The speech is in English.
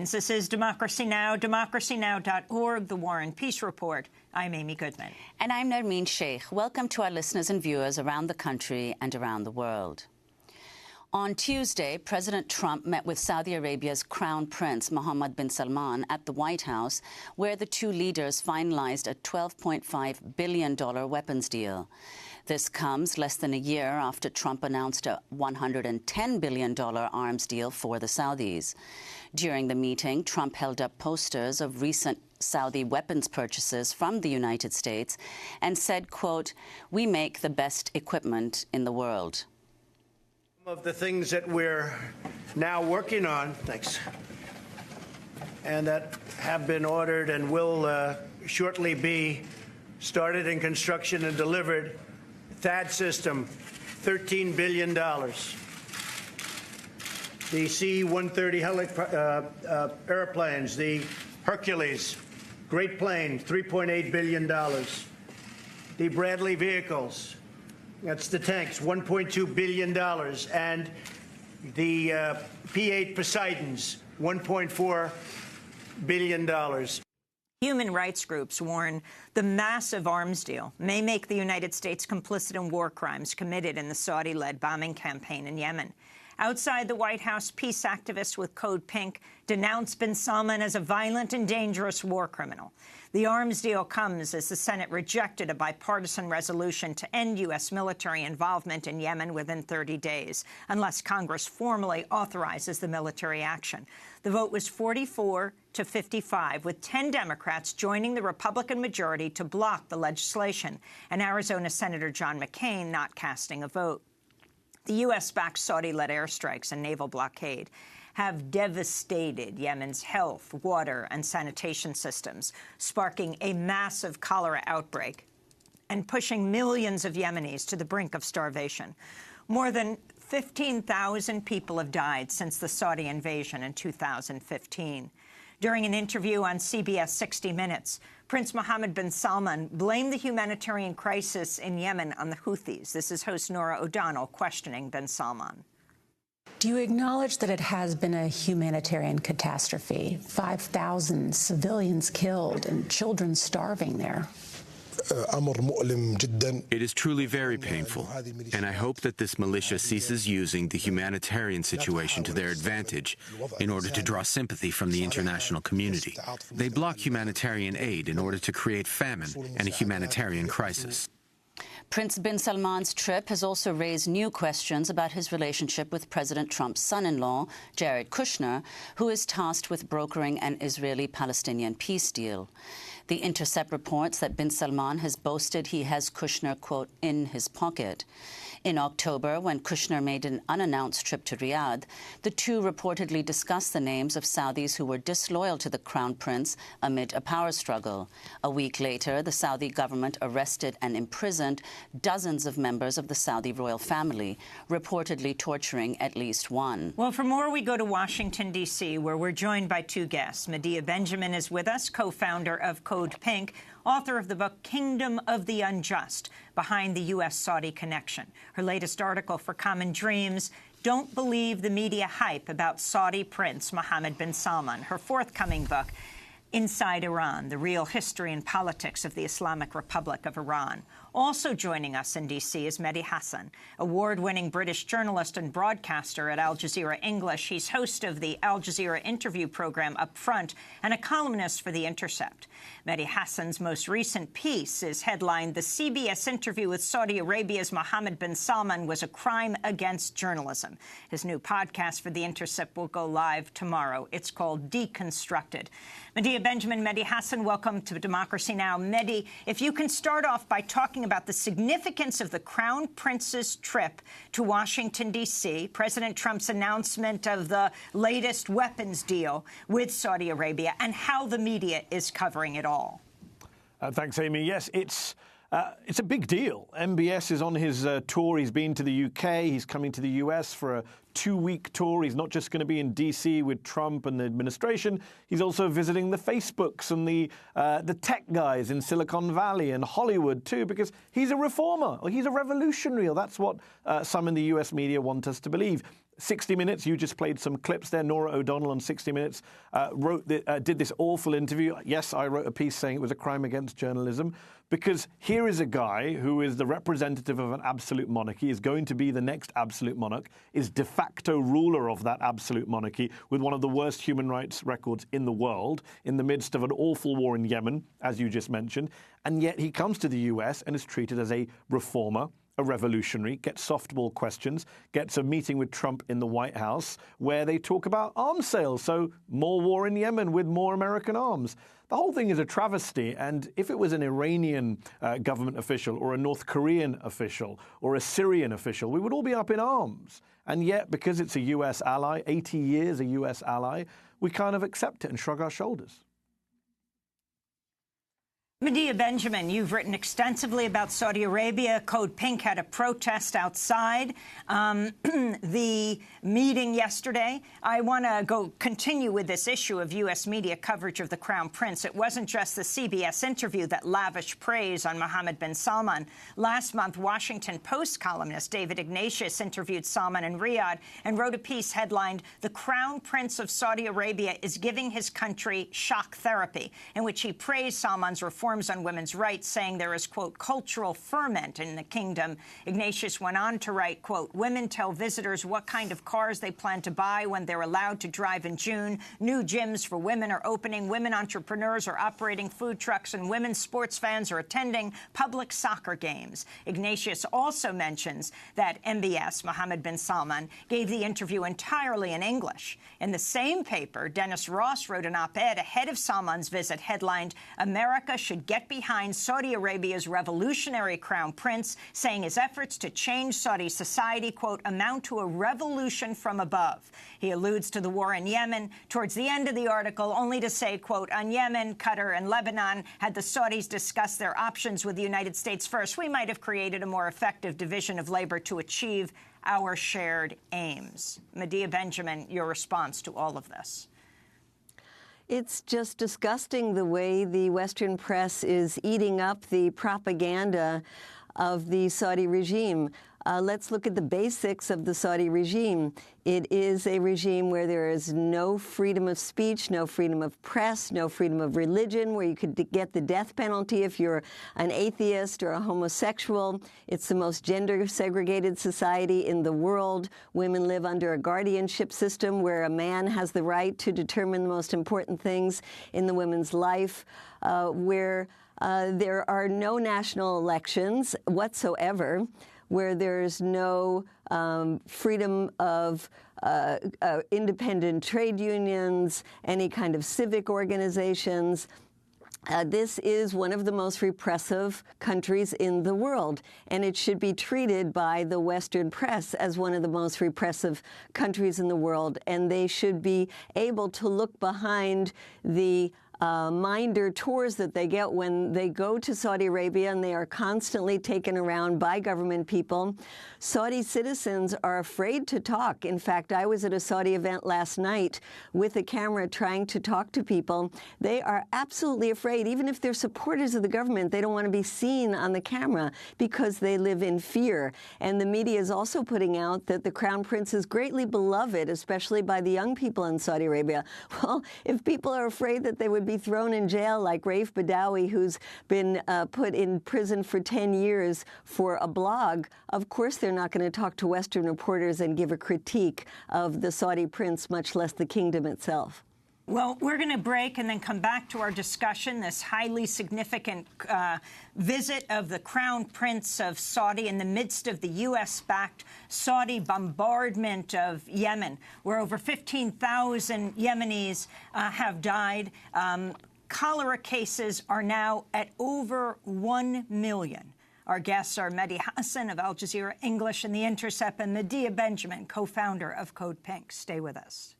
headlines. This is Democracy Now!, democracynow.org, The War and Peace Report. I'm Amy Goodman. And I'm Nermeen Sheikh. Welcome to our listeners and viewers around the country and around the world. On Tuesday, President Trump met with Saudi Arabia's Crown Prince Mohammed bin Salman at the White House, where the two leaders finalized a $12.5 billion weapons deal. This comes less than a year after Trump announced a $110 billion arms deal for the Saudis. During the meeting, Trump held up posters of recent Saudi weapons purchases from the United States and said, quote, "We make the best equipment in the world." Some of the things that we're now working on, thanks, and that have been ordered and will shortly be started in construction and delivered. THAAD system, $13 billion. The C-130 airplanes, the Hercules, great plane, $3.8 billion. The Bradley vehicles, that's the tanks, $1.2 billion. And the P-8 Poseidons, $1.4 billion. Human rights groups warn the massive arms deal may make the United States complicit in war crimes committed in the Saudi-led bombing campaign in Yemen. Outside the White House, peace activists with Code Pink denounced bin Salman as a violent and dangerous war criminal. The arms deal comes as the Senate rejected a bipartisan resolution to end U.S. military involvement in Yemen within 30 days, unless Congress formally authorizes the military action. The vote was 44 to 55, with 10 Democrats joining the Republican majority to block the legislation, and Arizona Senator John McCain not casting a vote. The U.S.-backed Saudi-led airstrikes and naval blockade have devastated Yemen's health, water, and sanitation systems, sparking a massive cholera outbreak and pushing millions of Yemenis to the brink of starvation. More than 15,000 people have died since the Saudi invasion in 2015. During an interview on CBS 60 Minutes, Prince Mohammed bin Salman blamed the humanitarian crisis in Yemen on the Houthis. This is host Norah O'Donnell questioning bin Salman. Do you acknowledge that it has been a humanitarian catastrophe? 5,000 civilians killed and children starving there. It is truly very painful, and I hope that this militia ceases using the humanitarian situation to their advantage in order to draw sympathy from the international community. They block humanitarian aid in order to create famine and a humanitarian crisis. Prince bin Salman's trip has also raised new questions about his relationship with President Trump's son-in-law, Jared Kushner, who is tasked with brokering an Israeli-Palestinian peace deal. The Intercept reports that bin Salman has boasted he has Kushner, quote, in his pocket. In October, when Kushner made an unannounced trip to Riyadh, the two reportedly discussed the names of Saudis who were disloyal to the Crown Prince amid a power struggle. A week later, the Saudi government arrested and imprisoned dozens of members of the Saudi royal family, reportedly torturing at least one. Well, for more, we go to Washington, D.C., where we're joined by two guests. Medea Benjamin is with us, co-founder of Code Pink, author of the book Kingdom of the Unjust, Behind the U.S.-Saudi Connection. Her latest article for Common Dreams, Don't Believe the Media Hype About Saudi Prince Mohammed bin Salman. Her forthcoming book, Inside Iran, The Real History and Politics of the Islamic Republic of Iran. Also joining us in D.C. is Mehdi Hasan, award-winning British journalist and broadcaster at Al Jazeera English. He's host of the Al Jazeera interview program Up Front and a columnist for The Intercept. Mehdi Hasan's most recent piece is headlined, "The CBS interview with Saudi Arabia's Mohammed bin Salman was a crime against journalism." His new podcast for The Intercept will go live tomorrow. It's called Deconstructed. Medea Benjamin, Mehdi Hasan, welcome to Democracy Now! Mehdi, if you can start off by talking about the significance of the Crown Prince's trip to Washington, D.C., President Trump's announcement of the latest weapons deal with Saudi Arabia, and how the media is covering it all. Thanks, Amy. Yes, it's a big deal. MBS is on his tour. He's been to the UK. He's coming to the US for a 2-week tour. He's not just going to be in D.C. with Trump and the administration. He's also visiting the Facebooks and the tech guys in Silicon Valley and Hollywood, too, because he's a reformer or he's a revolutionary, or that's what some in the US media want us to believe. 60 Minutes, you just played some clips there. Nora O'Donnell on 60 Minutes did this awful interview. Yes, I wrote a piece saying it was a crime against journalism, because here is a guy who is the representative of an absolute monarchy, is going to be the next absolute monarch, is de facto ruler of that absolute monarchy with one of the worst human rights records in the world, in the midst of an awful war in Yemen, as you just mentioned, and yet he comes to the US and is treated as a reformer, a revolutionary, gets softball questions, gets a meeting with Trump in the White House where they talk about arms sales, so more war in Yemen with more American arms. The whole thing is a travesty, and if it was an Iranian government official or a North Korean official or a Syrian official, we would all be up in arms. And yet, because it's a US ally, 80 years a US ally, we kind of accept it and shrug our shoulders. Medea Benjamin, you've written extensively about Saudi Arabia. Code Pink had a protest outside the meeting yesterday. I want to continue with this issue of U.S. media coverage of the Crown Prince. It wasn't just the CBS interview that lavished praise on Mohammed bin Salman. Last month, Washington Post columnist David Ignatius interviewed Salman in Riyadh and wrote a piece headlined, "The Crown Prince of Saudi Arabia is giving his country shock therapy," in which he praised Salman's reform on women's rights, saying there is, quote, cultural ferment in the kingdom. Ignatius went on to write, quote, "Women tell visitors what kind of cars they plan to buy when they're allowed to drive in June. New gyms for women are opening. Women entrepreneurs are operating food trucks, and women sports fans are attending public soccer games." Ignatius also mentions that MBS, Mohammed bin Salman, gave the interview entirely in English. In the same paper, Dennis Ross wrote an op-ed ahead of Salman's visit headlined, "America should get behind Saudi Arabia's revolutionary crown prince," saying his efforts to change Saudi society, quote, "amount to a revolution from above." He alludes to the war in Yemen towards the end of the article, only to say, quote, "On Yemen, Qatar and Lebanon, had the Saudis discussed their options with the United States first, we might have created a more effective division of labor to achieve our shared aims." Medea Benjamin, your response to all of this? It's just disgusting the way the Western press is eating up the propaganda of the Saudi regime. Let's look at the basics of the Saudi regime. It is a regime where there is no freedom of speech, no freedom of press, no freedom of religion, where you could get the death penalty if you're an atheist or a homosexual. It's the most gender-segregated society in the world. Women live under a guardianship system where a man has the right to determine the most important things in the woman's life, where there are no national elections whatsoever, where there's no freedom of independent trade unions, any kind of civic organizations. This is one of the most repressive countries in the world, and it should be treated by the Western press as one of the most repressive countries in the world, and they should be able to look behind the minder tours that they get when they go to Saudi Arabia, and they are constantly taken around by government people. Saudi citizens are afraid to talk. In fact, I was at a Saudi event last night with a camera trying to talk to people. They are absolutely afraid. Even if they're supporters of the government, they don't want to be seen on the camera because they live in fear. And the media is also putting out that the Crown Prince is greatly beloved, especially by the young people in Saudi Arabia. Well, if people are afraid that they would be thrown in jail, like Raif Badawi, who's been put in prison for 10 years for a blog, of course they're not going to talk to Western reporters and give a critique of the Saudi prince, much less the kingdom itself. Well, we're going to break and then come back to our discussion, this highly significant visit of the Crown Prince of Saudi in the midst of the U.S.-backed Saudi bombardment of Yemen, where over 15,000 Yemenis have died. Cholera cases are now at over 1 million. Our guests are Mehdi Hassan of Al Jazeera English and The Intercept, and Medea Benjamin, co-founder of Code Pink. Stay with us.